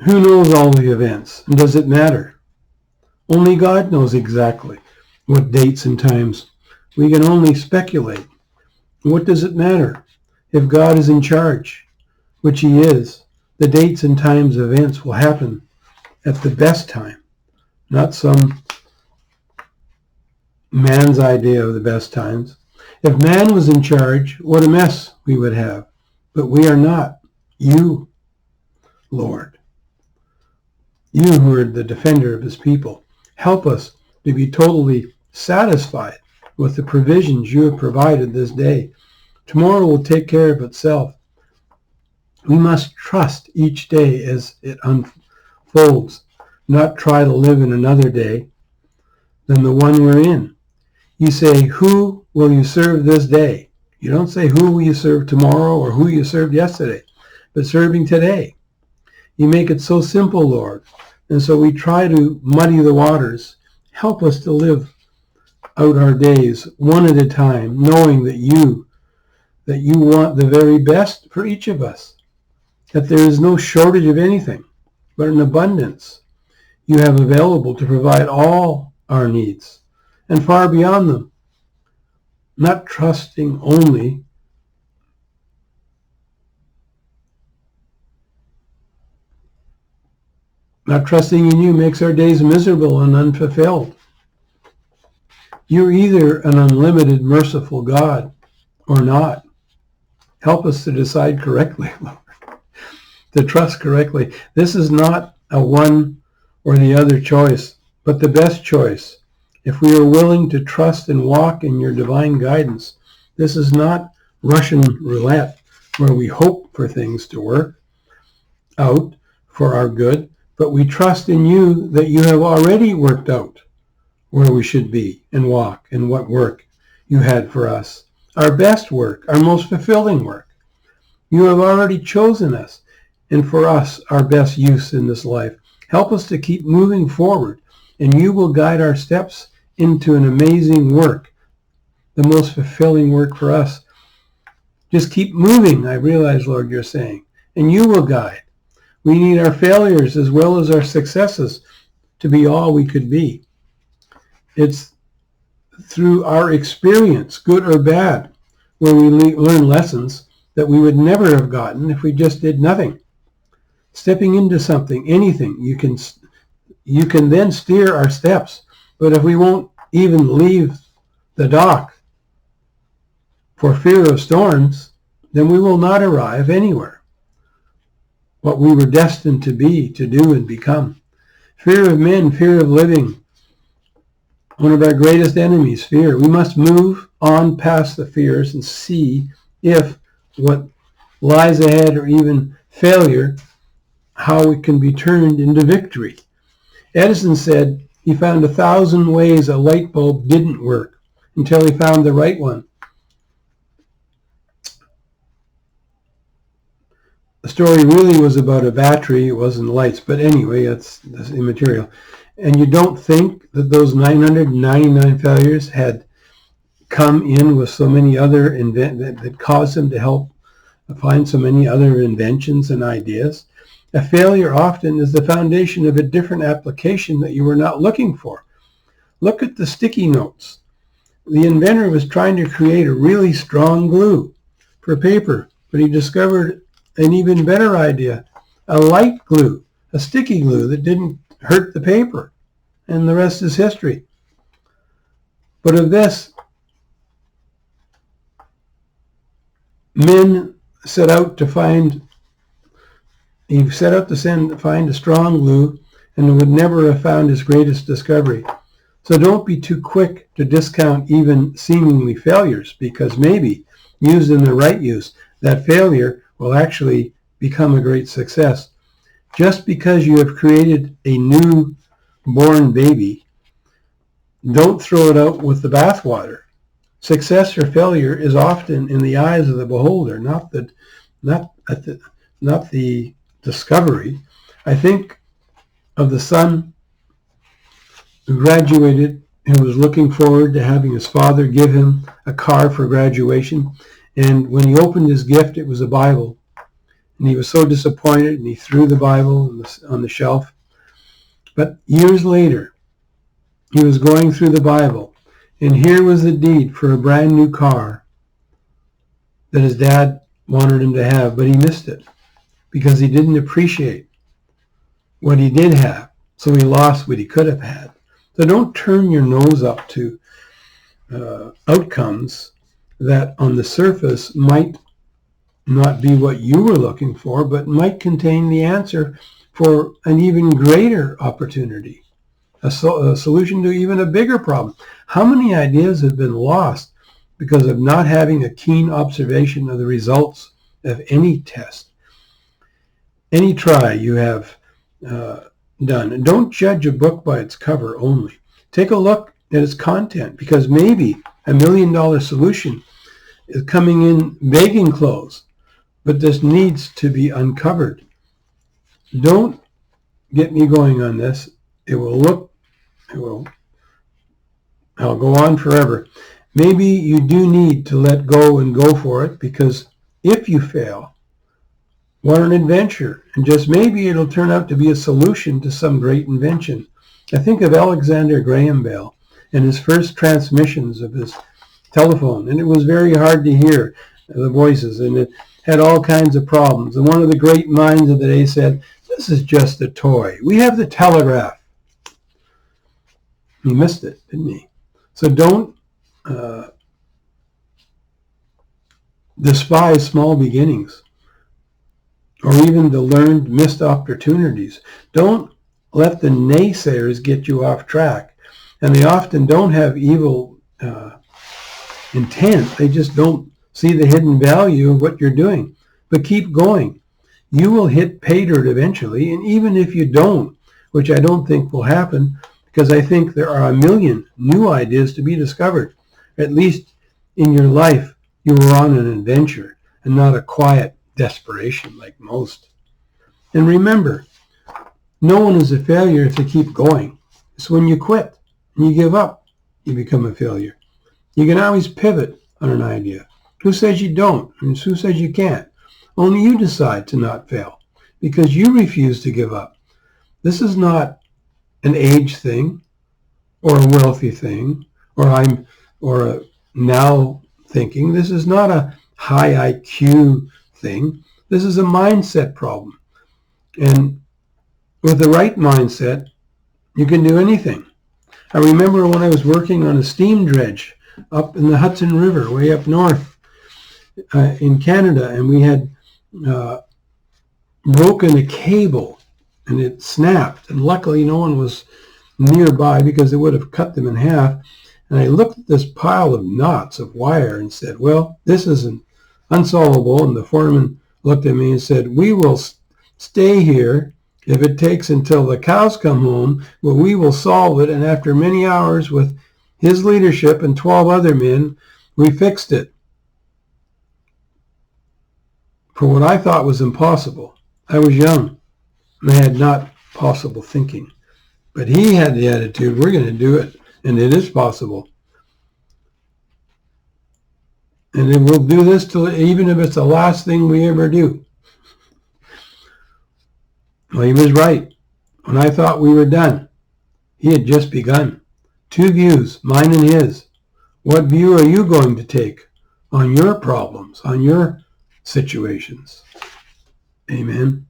Who knows all the events? And does it matter? Only God knows exactly what dates and times. We can only speculate. What does it matter? If God is in charge, which he is, the dates and times of events will happen at the best time, not some man's idea of the best times. If man was in charge, what a mess we would have. But we are not. You, Lord, you who are the defender of his people, help us to be totally satisfied with the provisions you have provided this day. Tomorrow will take care of itself. We must trust each day as it unfolds, not try to live in another day than the one we're in. You say, who will you serve this day? You don't say, who will you serve tomorrow or who you served yesterday, but serving today. You make it so simple, Lord. And so we try to muddy the waters. Help us to live out our days one at a time, knowing that you want the very best for each of us, that there is no shortage of anything, but an abundance you have available to provide all our needs and far beyond them. Not trusting only in you makes our days miserable and unfulfilled. You're either an unlimited, merciful God or not. Help us to decide correctly, Lord, to trust correctly. This is not a one or the other choice, but the best choice. If we are willing to trust and walk in your divine guidance, this is not Russian roulette where we hope for things to work out for our good, but we trust in you that you have already worked out where we should be and walk and what work you had for us. Our best work, our most fulfilling work. You have already chosen us and for us our best use in this life. Help us to keep moving forward, and you will guide our steps into an amazing work, the most fulfilling work for us. Just keep moving, I realize, Lord, you're saying, and you will guide. We need our failures as well as our successes to be all we could be. It's through our experience, good or bad, where we learn lessons that we would never have gotten if we just did nothing. Stepping into something, anything, you can then steer our steps. But if we won't even leave the dock for fear of storms, then we will not arrive anywhere. What we were destined to be, to do, and become. Fear of men, fear of living. One of our greatest enemies, fear. We must move on past the fears and see if what lies ahead or even failure, how it can be turned into victory. Edison said he found 1,000 ways a light bulb didn't work until he found the right one. The story really was about a battery. It wasn't lights, but anyway, that's immaterial. And you don't think that those 999 failures had come in with so many other that caused them to help find so many other inventions and ideas? A failure often is the foundation of a different application that you were not looking for. Look at the sticky notes. The inventor was trying to create a really strong glue for paper, but he discovered an even better idea, a light glue, a sticky glue that didn't hurt the paper, and the rest is history. But of this, men set out to find a strong glue, and would never have found his greatest discovery. So don't be too quick to discount even seemingly failures, because maybe, used in the right use, that failure will actually become a great success. Just because you have created a new-born baby, don't throw it out with the bathwater. Success or failure is often in the eyes of the beholder, not the discovery. I think of the son who graduated and was looking forward to having his father give him a car for graduation. And when he opened his gift, it was a Bible. And he was so disappointed, and he threw the Bible on the shelf. But years later, he was going through the Bible, and here was the deed for a brand new car that his dad wanted him to have, but he missed it because he didn't appreciate what he did have, so he lost what he could have had. So don't turn your nose up to outcomes that on the surface might not be what you were looking for, but might contain the answer for an even greater opportunity, a solution to even a bigger problem. How many ideas have been lost because of not having a keen observation of the results of any test, any try you have done? And don't judge a book by its cover only. Take a look at its content, because maybe $1 million solution is coming in begging clothes, but this needs to be uncovered. Don't get me going on this. I'll go on forever. Maybe you do need to let go and go for it, because if you fail, what an adventure. And just maybe it'll turn out to be a solution to some great invention. I think of Alexander Graham Bell and his first transmissions of his telephone, and it was very hard to hear the voices, and it had all kinds of problems. And one of the great minds of the day said, "This is just a toy. We have the telegraph." He missed it, didn't he? So don't despise small beginnings or even the learned missed opportunities. Don't let the naysayers get you off track. And they often don't have evil intent. They just don't see the hidden value of what you're doing. But keep going. You will hit pay dirt eventually, and even if you don't, which I don't think will happen, because I think there are 1 million new ideas to be discovered. At least in your life, you were on an adventure and not a quiet desperation like most. And remember, no one is a failure if they keep going. It's when you quit and you give up, you become a failure. You can always pivot on an idea. Who says you don't? And who says you can't? Only you decide to not fail because you refuse to give up. This is not an age thing or a wealthy thing or a now thinking. This is not a high IQ thing. This is a mindset problem. And with the right mindset, you can do anything. I remember when I was working on a steam dredge up in the Hudson River, way up north in Canada, and we had broken a cable and it snapped. And luckily no one was nearby because it would have cut them in half. And I looked at this pile of knots of wire and said, well, this isn't unsolvable. And the foreman looked at me and said, we will stay here if it takes until the cows come home, but we will solve it. And after many hours with his leadership and 12 other men, we fixed it. For what I thought was impossible. I was young and I had not possible thinking. But he had the attitude, we're going to do it, and it is possible. And then we'll do this till, even if it's the last thing we ever do. Well, he was right. When I thought we were done, he had just begun. 2 views, mine and his. What view are you going to take on your problems, on your situations? Amen.